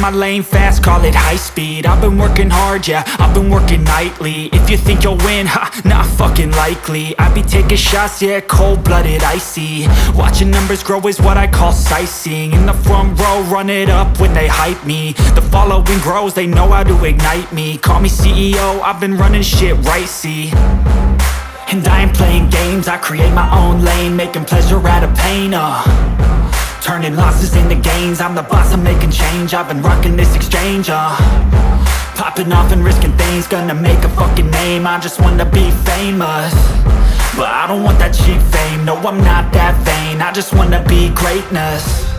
my lane fast, call it high speed. I've been working hard, yeah, I've been working nightly. If you think you'll win, ha, not fucking likely. I be taking shots, yeah, cold-blooded, icy. Watching numbers grow is what I call sightseeing. In the front row, run it up when they hype me. The following grows, they know how to ignite me. Call me CEO, I've been running shit right, see. And I ain't playing games, I create my own lane, making pleasure out of pain, turning losses into gains. I'm the boss, I'm making change. I've been rocking this exchange, popping off and risking things. Gonna make a fucking name, I just wanna be famous. But I don't want that cheap fame, no I'm not that vain. I just wanna be greatness.